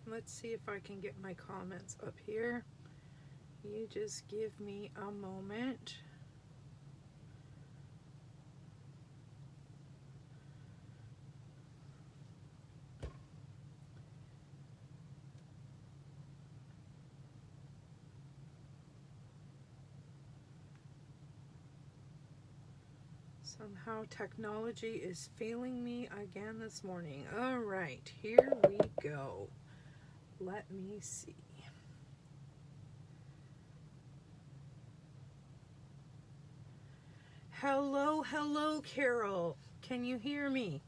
Let's see if I can get my comments up here. You just give me a moment. Somehow technology is failing me again this morning. All right, here we go. Let me see. Hello, hello, Carol. Can you hear me?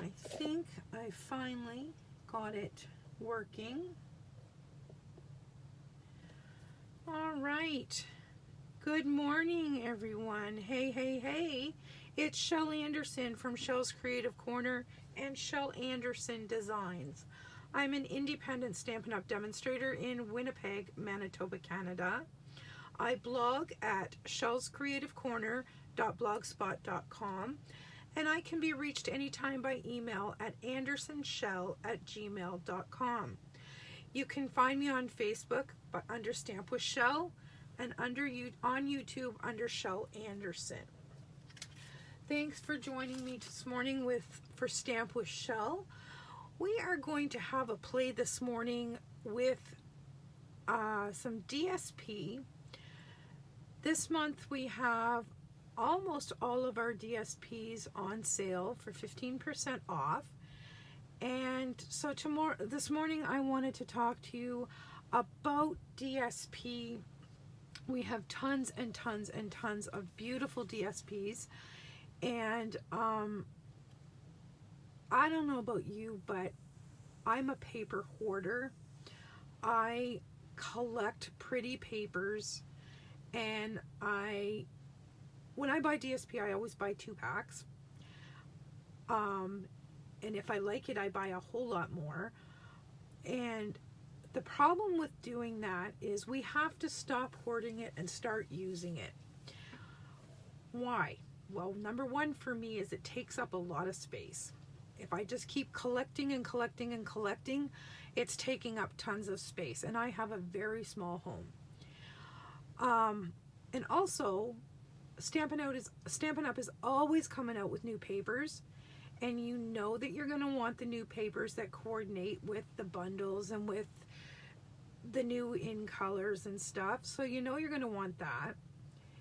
I think I finally got it working. All right. Good morning, everyone. Hey, hey, hey. It's Shel Anderson from Shel's Creative Corner and Shel Anderson Designs. I'm an independent Stampin' Up! Demonstrator in Winnipeg, Manitoba, Canada. I blog at shelscreativecorner.blogspot.com, and I can be reached anytime by email at andersonshel@gmail.com. You can find me on Facebook under Stamp with Shel, and on YouTube under Shel Anderson. Thanks for joining me this morning for Stamp with Shel. We are going to have a play this morning with some DSP. This month we have almost all of our DSPs on sale for 15% off. And so this morning I wanted to talk to you about DSP. We have tons and tons and tons of beautiful DSPs, and I don't know about you, but I'm a paper hoarder. I collect pretty papers, and when I buy DSP, I always buy 2 packs. And if I like it, I buy a whole lot more. And the problem with doing that is we have to stop hoarding it and start using it. Why? Well, number one for me is it takes up a lot of space. If I just keep collecting and collecting and collecting, it's taking up tons of space, and I have a very small home. And also, Stampin' Up! is always coming out with new papers, and you know that you're going to want the new papers that coordinate with the bundles and with the new in colors and stuff, so you know you're going to want that.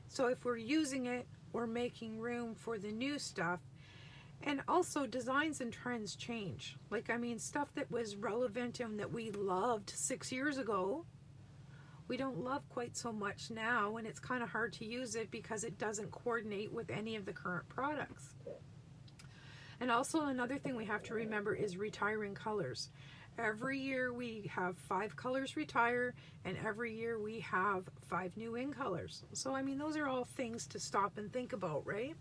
So if we're using it, we're making room for the new stuff. And also, designs and trends change. Stuff that was relevant and that we loved 6 years ago, we don't love quite so much now, and it's kind of hard to use it because it doesn't coordinate with any of the current products. And also, another thing we have to remember is retiring colors. Every year we have 5 colors retire, and every year we have 5 new in colors. So those are all things to stop and think about, right?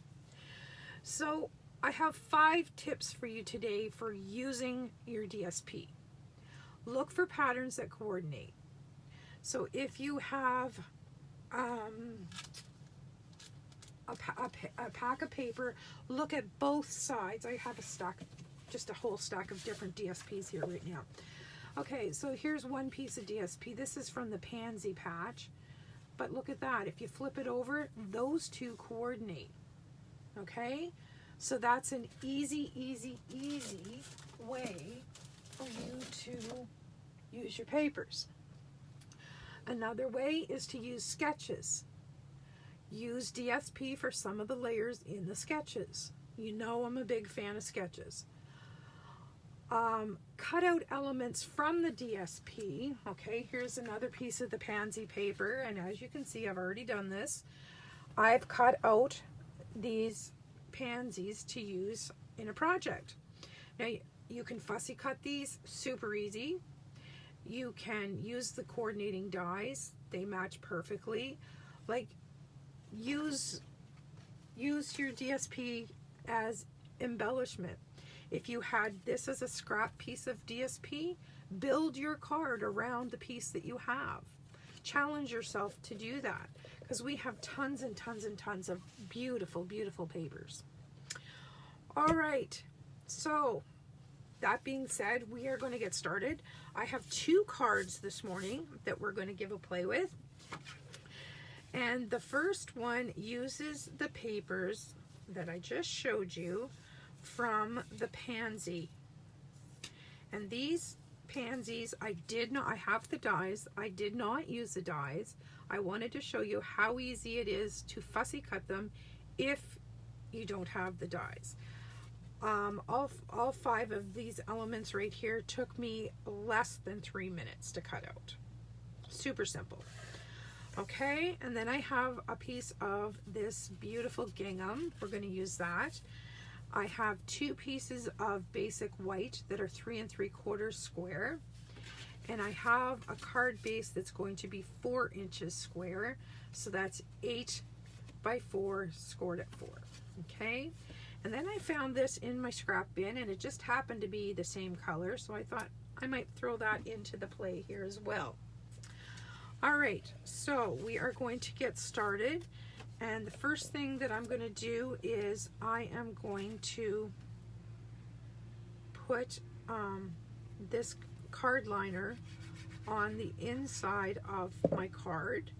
So I have 5 tips for you today for using your DSP. Look for patterns that coordinate. So if you have a pack of paper, look at both sides. I have just a whole stack of different DSPs here right now. Okay, so here's one piece of DSP. This is from the Pansy patch, but look at that. If you flip it over, those 2 coordinate. Okay, so that's an easy way for you to use your papers. Another way is to use sketches. Use DSP for some of the layers in the sketches. You know I'm a big fan of sketches. Cut out elements from the DSP. Okay, here's another piece of the Pansy paper, and as you can see, I've already done this. I've cut out these pansies to use in a project. Now, you can fussy cut these, super easy. You can use the coordinating dies. They match perfectly. Use your DSP as embellishment. If you had this as a scrap piece of DSP, build your card around the piece that you have. Challenge yourself to do that, because we have tons and tons and tons of beautiful, beautiful papers. All right, so that being said, we are going to get started. I have 2 cards this morning that we're going to give a play with. And the first one uses the papers that I just showed you from the pansy. And these pansies, I have the dies. I did not use the dies. I wanted to show you how easy it is to fussy cut them if you don't have the dies. All 5 of these elements right here took me less than 3 minutes to cut out. Super simple. Okay, and then I have a piece of this beautiful gingham. We're going to use that. I have 2 pieces of basic white that are 3 3/4 square. And I have a card base that's going to be 4 inches square. So that's 8 by 4 scored at 4. Okay, and then I found this in my scrap bin, and it just happened to be the same color. So I thought I might throw that into the play here as well. All right, so we are going to get started, and the first thing that I'm going to do is I am going to put this card liner on the inside of my card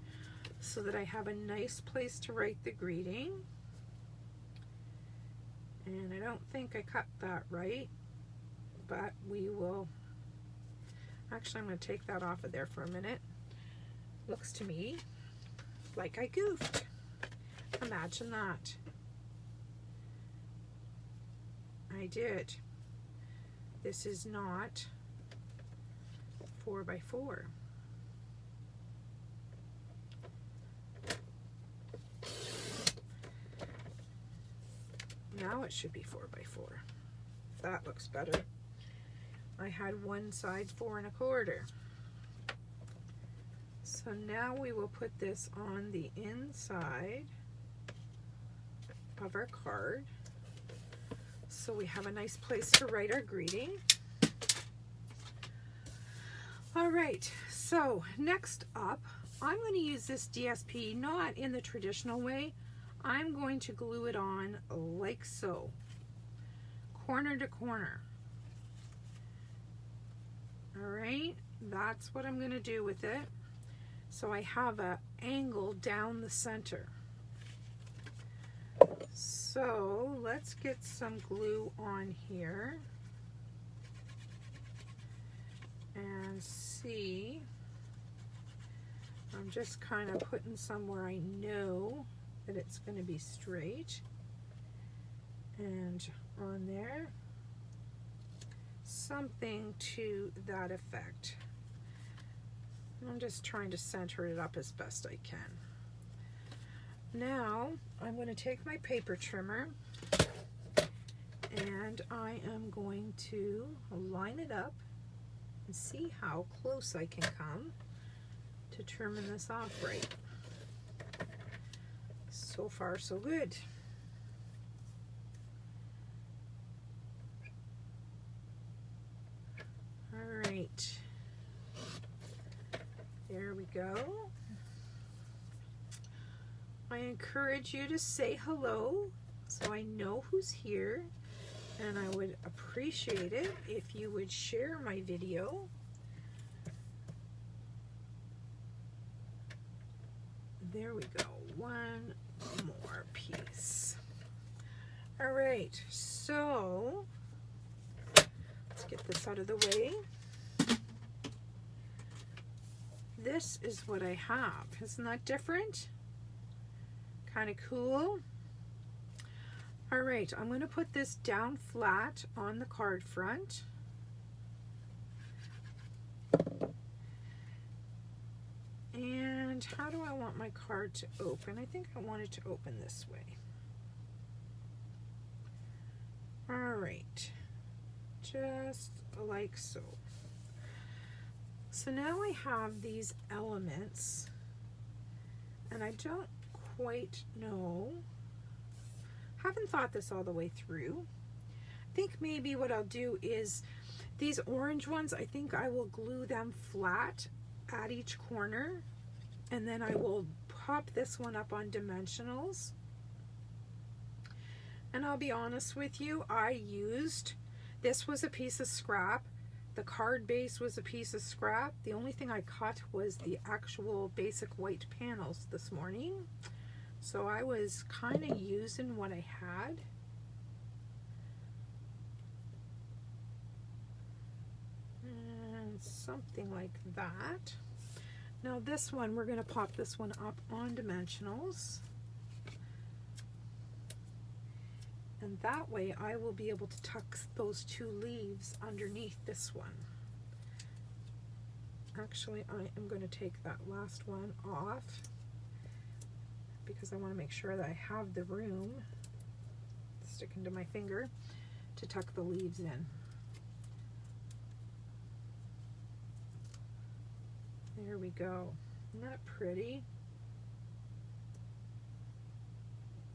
so that I have a nice place to write the greeting. And I don't think I cut that right, but we will. Actually, I'm going to take that off of there for a minute. Looks to me like I goofed. Imagine that. I did. This is not 4 by 4. Now it should be 4 by 4. That looks better. I had one side 4 1/4. So now we will put this on the inside of our card so we have a nice place to write our greeting. All right, so next up, I'm going to use this DSP not in the traditional way. I'm going to glue it on like so, corner to corner. All right, that's what I'm going to do with it. So I have an angle down the center. So let's get some glue on here and see. I'm just kind of putting somewhere I know that it's going to be straight, and on there, something to that effect. I'm just trying to center it up as best I can. Now I'm going to take my paper trimmer and I am going to line it up and see how close I can come to trimming this off right. So far, so good. All right. There we go. I encourage you to say hello so I know who's here, and I would appreciate it if you would share my video. There we go. One more piece. All right, so let's get this out of the way. This is what I have. Isn't that different? Kind of cool. All right, I'm going to put this down flat on the card front. And how do I want my card to open? I think I want it to open this way. All right, just like so. So now I have these elements, and I don't quite know, haven't thought this all the way through. I think maybe what I'll do is these orange ones, I think I will glue them flat at each corner, and then I will pop this one up on dimensionals. And I'll be honest with you, I used This was a piece of scrap. The card base was a piece of scrap. The only thing I cut was the actual basic white panels this morning. So I was kind of using what I had. And something like that. Now this one, we're going to pop this one up on dimensionals. And that way I will be able to tuck those two leaves underneath this one. Actually, I am going to take that last one off because I want to make sure that I have the room, sticking to my finger, to tuck the leaves in. There we go. Isn't that pretty?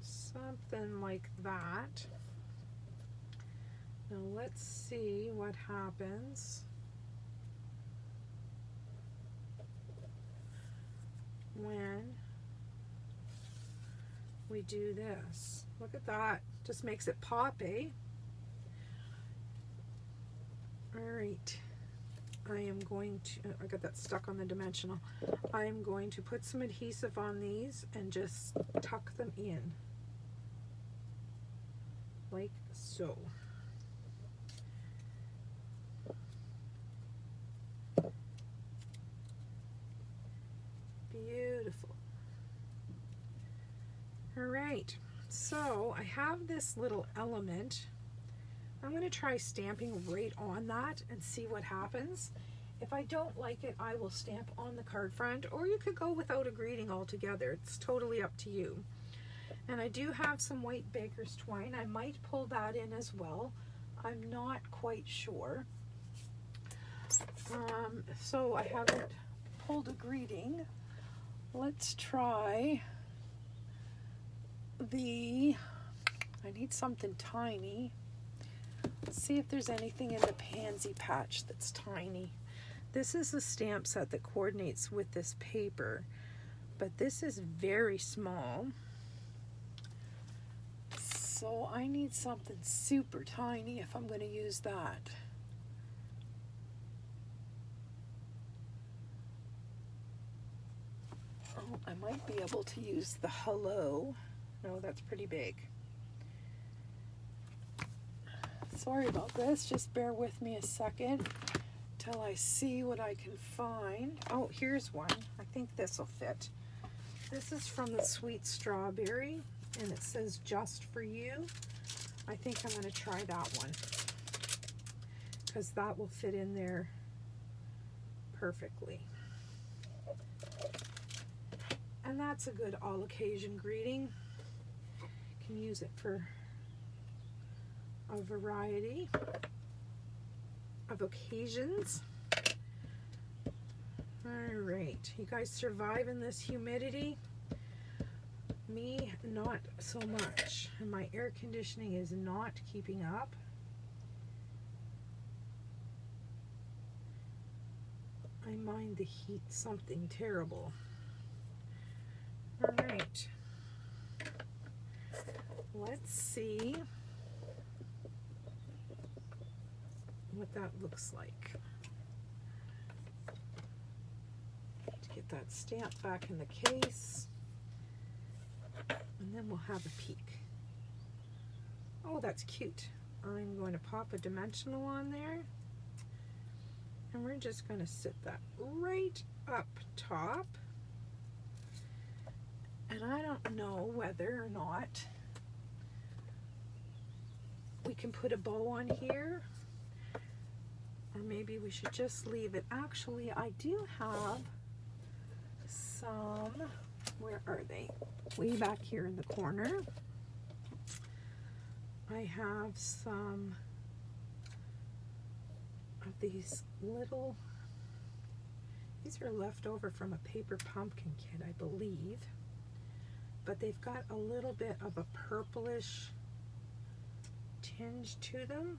Something like that. Now let's see what happens when we do this. Look at that. Just makes it pop, eh? Alright. I am going to, I got that stuck on the dimensional. I am going to put some adhesive on these and just tuck them in. Like so. Beautiful. All right, so I have this little element. I'm going to try stamping right on that and see what happens. If I don't like it, I will stamp on the card front, or you could go without a greeting altogether. It's totally up to you. And I do have some white baker's twine. I might pull that in as well. I'm not quite sure. So I haven't pulled a greeting. Let's try I need something tiny. Let's see if there's anything in the pansy patch that's tiny. This is a stamp set that coordinates with this paper, but this is very small. So I need something super tiny if I'm going to use that. Oh, I might be able to use the hello. No, that's pretty big. Sorry about this. Just bear with me a second till I see what I can find. Oh, here's one. I think this will fit. This is from the Sweet Strawberry, and it says just for you. I think I'm going to try that one because that will fit in there perfectly. And that's a good all occasion greeting. Can use it for a variety of occasions. All right, you guys surviving this humidity? Me, not so much. And my air conditioning is not keeping up. I mind the heat something terrible. All right. Let's see what that looks like. To get that stamp back in the case. And then we'll have a peek. Oh, that's cute. I'm going to pop a dimensional on there. And we're just going to sit that right up top. And I don't know whether or not we can put a bow on here, or maybe we should just leave it. Actually, I do have some, where are they? Way back here in the corner. I have some of these little, these are left over from a paper pumpkin kit, I believe, but they've got a little bit of a purplish tinge to them.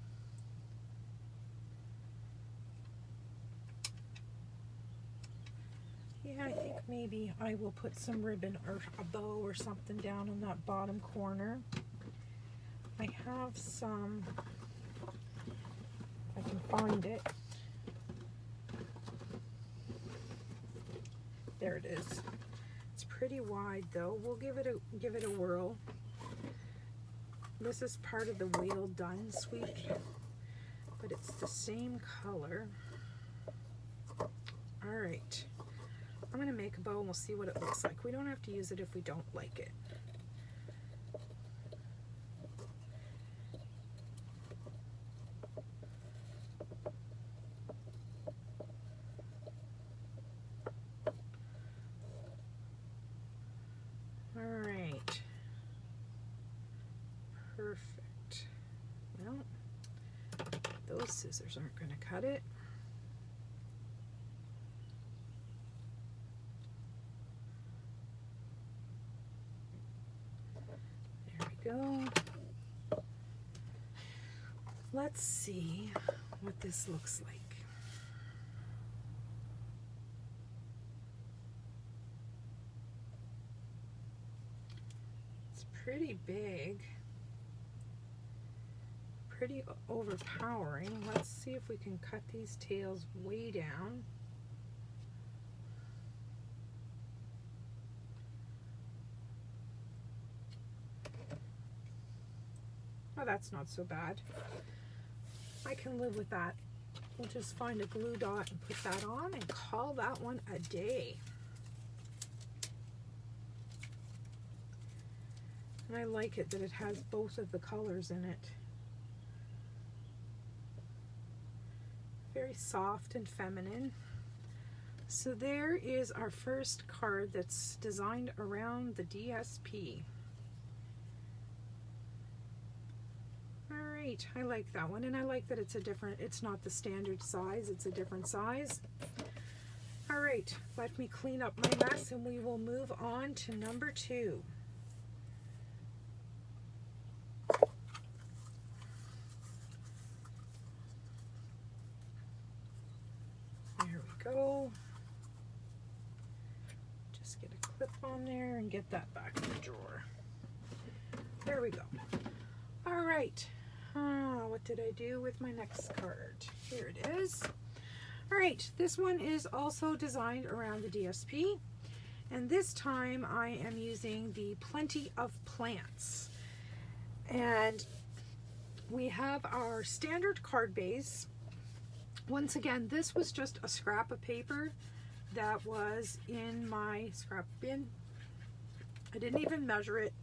Yeah, I think maybe I will put some ribbon or a bow or something down on that bottom corner. I have some can find it. There it is. It's pretty wide though. We'll give it a whirl. This is part of the Wheel Done sweep, but it's the same color. All right, I'm gonna make a bow and we'll see what it looks like. We don't have to use it if we don't like it. Perfect. Well, those scissors aren't going to cut it. There we go. Let's see what this looks like. It's pretty big. Pretty overpowering. Let's see if we can cut these tails way down. Oh, that's not so bad. I can live with that. We'll just find a glue dot and put that on and call that one a day. And I like it that it has both of the colors in it. Very soft and feminine. So there is our first card that's designed around the DSP. All right, I like that one, and I like that it's not the standard size, it's a different size. All right, let me clean up my mess and we will move on to number 2. Go. Just get a clip on there and get that back in the drawer. There we go. All right. What did I do with my next card? Here it is. All right. This one is also designed around the DSP. And this time I am using the Plenty of Plants. And we have our standard card base. Once again, this was just a scrap of paper that was in my scrap bin. I didn't even measure it,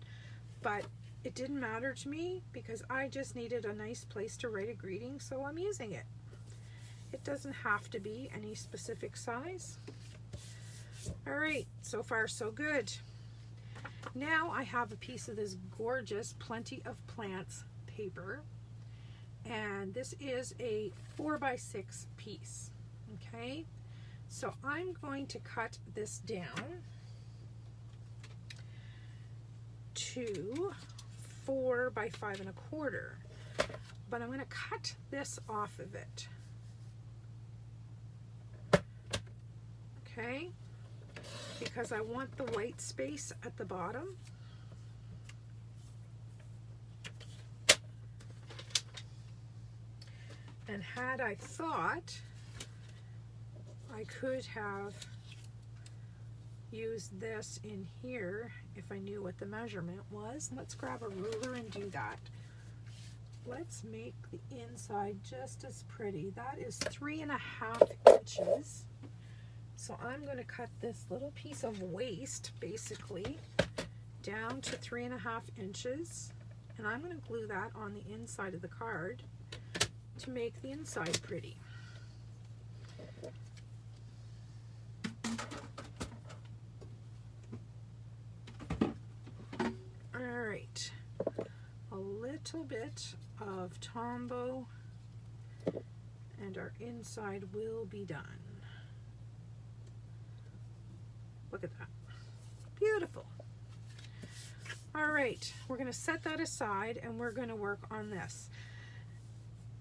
but it didn't matter to me because I just needed a nice place to write a greeting, so I'm using it. It doesn't have to be any specific size. All right, so far so good. Now I have a piece of this gorgeous Plenty of Plants paper. And this is a 4x6 piece. Okay, so I'm going to cut this down to 4 by 5 1/4, but I'm going to cut this off of it. Okay, because I want the white space at the bottom. And had I thought, I could have used this in here if I knew what the measurement was. Let's grab a ruler and do that. Let's make the inside just as pretty. That is 3.5 inches. So I'm going to cut this little piece of waste, basically, down to 3.5 inches. And I'm going to glue that on the inside of the card to make the inside pretty. All right, a little bit of Tombow and our inside will be done. Look at that, beautiful. All right, we're going to set that aside and we're going to work on this.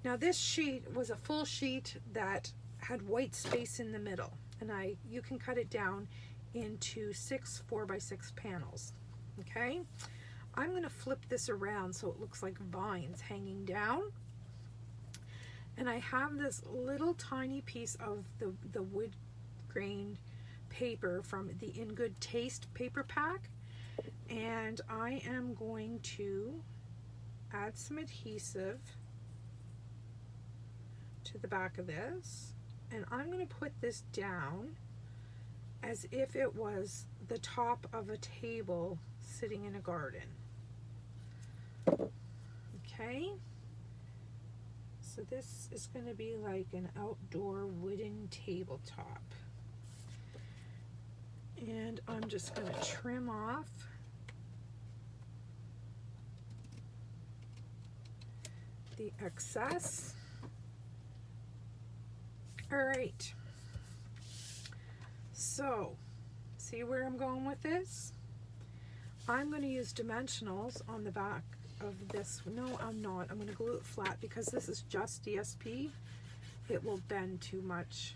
Now this sheet was a full sheet that had white space in the middle, and you can cut it down into 6 4x6 panels. Okay, I'm going to flip this around so it looks like vines hanging down, And I have this little tiny piece of the wood grain paper from the In Good Taste paper pack, and I am going to add some adhesive to the back of this, and I'm going to put this down as if it was the top of a table sitting in a garden. Okay, so this is going to be like an outdoor wooden tabletop, and I'm just going to trim off the excess. All right, so see where I'm going with this? I'm going to use dimensionals on the back of this. No, I'm not. I'm going to glue it flat because this is just DSP. It will bend too much.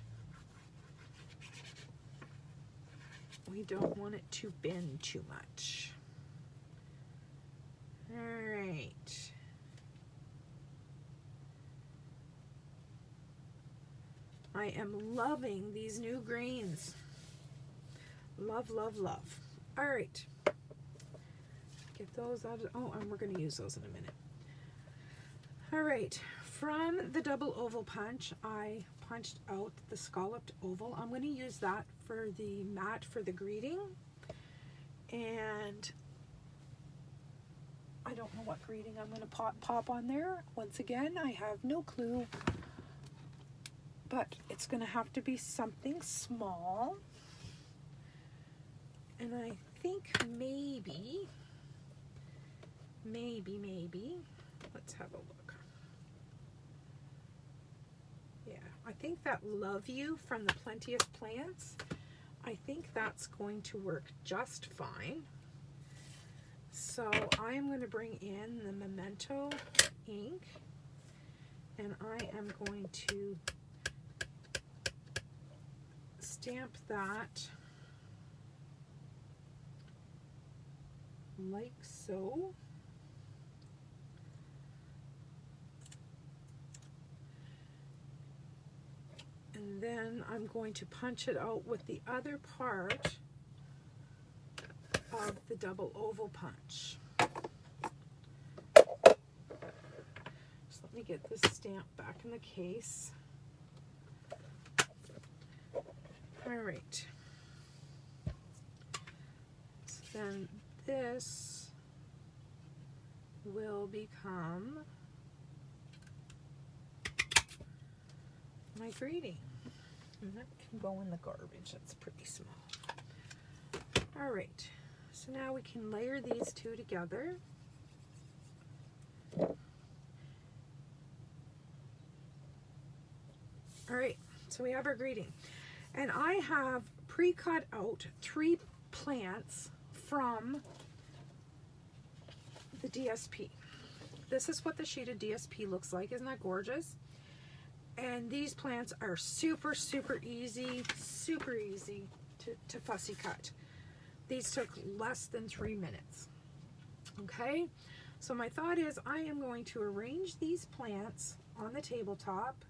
We don't want it to bend too much. All right. I am loving these new greens. Love, love, love. All right. Get those out of, oh, and we're going to use those in a minute. All right. From the double oval punch, I punched out the scalloped oval. I'm going to use that for the mat for the greeting. And I don't know what greeting I'm going to pop on there. Once again, I have no clue. But it's going to have to be something small. And I think maybe, let's have a look. Yeah, I think that Love You from the Plenty of Plants, I think that's going to work just fine. So I am going to bring in the Memento ink, and I am going to stamp that like so. And then I'm going to punch it out with the other part of the double oval punch. Just let me get this stamp back in the case. All right. So then this will become my greeting. And that can go in the garbage. That's pretty small. All right. So now we can layer these two together. All right. So we have our greeting. And I have pre-cut out 3 plants from the DSP. This is what the sheet of DSP looks like. Isn't that gorgeous? And these plants are super, super easy to fussy cut. These took less than 3 minutes. Okay, so my thought is I am going to arrange these plants on the tabletop.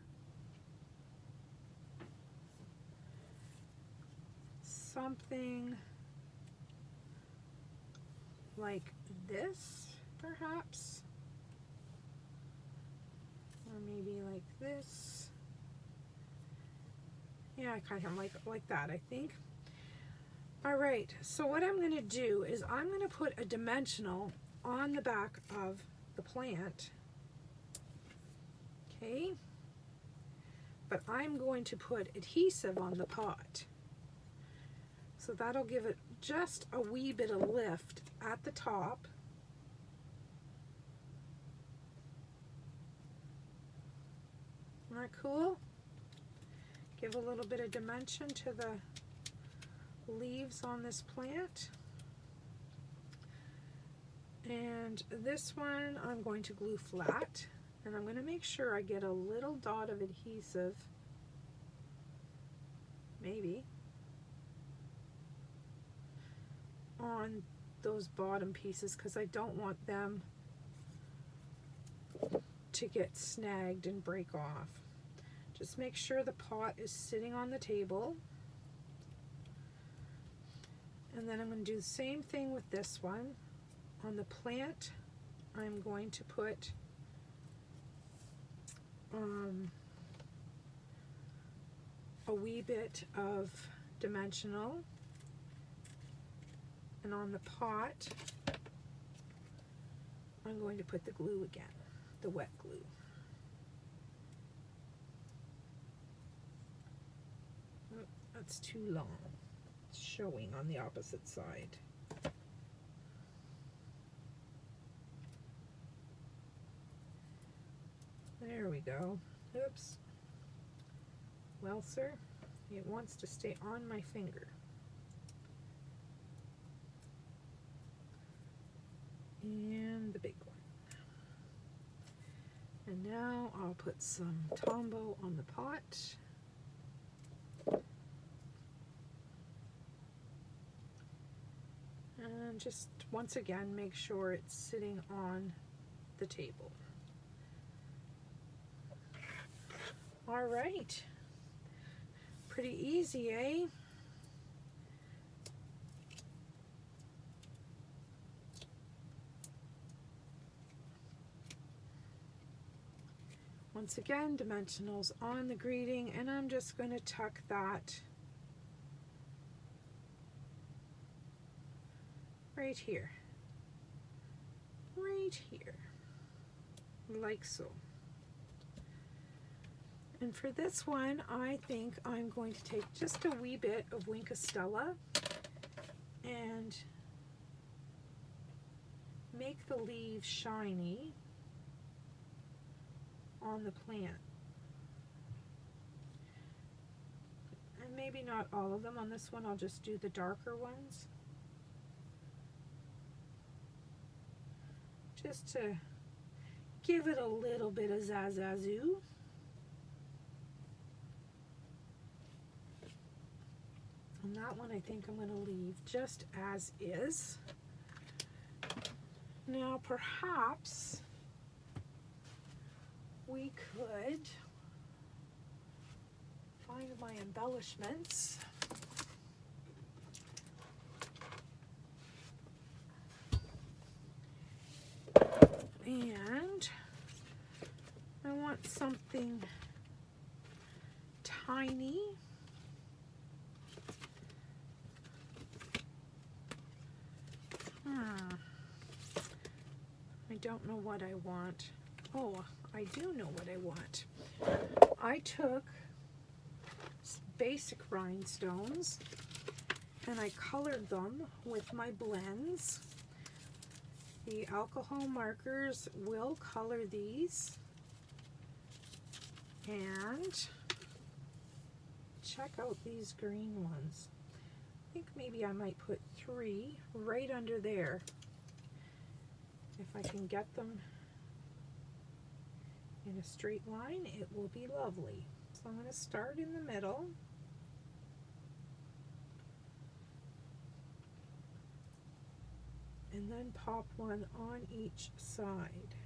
Something like this, perhaps. Or maybe like this. Yeah, I kind of like that, I think. All right, so what I'm going to do is I'm going to put a dimensional on the back of the plant. Okay. But I'm going to put adhesive on the pot. So that'll give it just a wee bit of lift at the top. Isn't that cool? Give a little bit of dimension to the leaves on this plant. And this one I'm going to glue flat, and I'm going to make sure I get a little dot of adhesive, maybe, on those bottom pieces because I don't want them to get snagged and break off. Just make sure the pot is sitting on the table. And then I'm going to do the same thing with this one. On the plant, I'm going to put a wee bit of dimensional, and on the pot I'm going to put the glue again, the wet glue. Oh, that's too long. It's showing on the opposite side. There we go. Oops. Well, sir, it wants to stay on my finger. And the big one. And now I'll put some Tombow on the pot. And just once again, make sure it's sitting on the table. All right. Pretty easy, eh? Once again, dimensionals on the greeting, and I'm just going to tuck that right here, like so. And for this one, I think I'm going to take just a wee bit of Winkostella and make the leaves shiny on the plant. And maybe not all of them on this one, I'll just do the darker ones. Just to give it a little bit of zazazoo. And that one I think I'm going to leave just as is. Now perhaps we could find my embellishments. And I want something tiny. I don't know what I want. Oh, I do know what I want. I took basic rhinestones and I colored them with my blends. The alcohol markers will color these. And check out these green ones. I think maybe I might put 3 right under there. If I can get them in a straight line, it will be lovely. So I'm going to start in the middle. And then pop one on each side.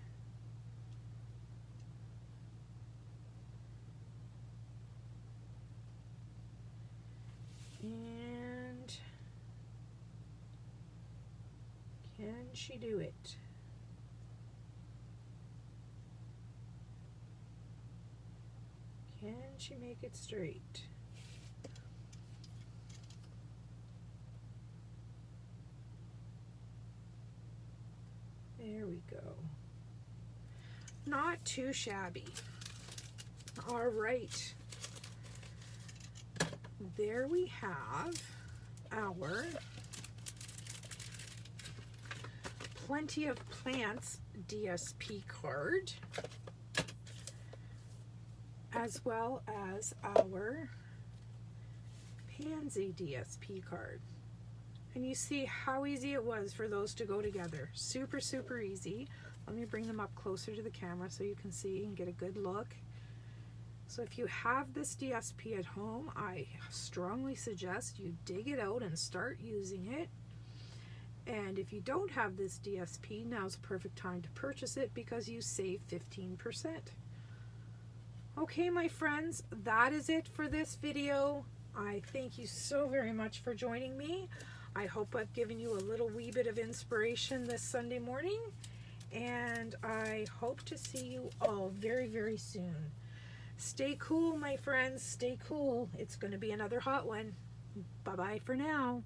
And can she do it? Can she make it straight? There we go. Not too shabby. All right. There we have our Plenty of Plants DSP card, as well as our Pansy DSP card. And you see how easy it was for those to go together. Super, super easy. Let me bring them up closer to the camera so you can see and get a good look. So if you have this DSP at home, I strongly suggest you dig it out and start using it. And if you don't have this DSP, now's the perfect time to purchase it because you save 15%. Okay, my friends, that is it for this video. I thank you so very much for joining me. I hope I've given you a little wee bit of inspiration this Sunday morning, and I hope to see you all very, very soon. Stay cool, my friends. Stay cool. It's going to be another hot one. Bye-bye for now.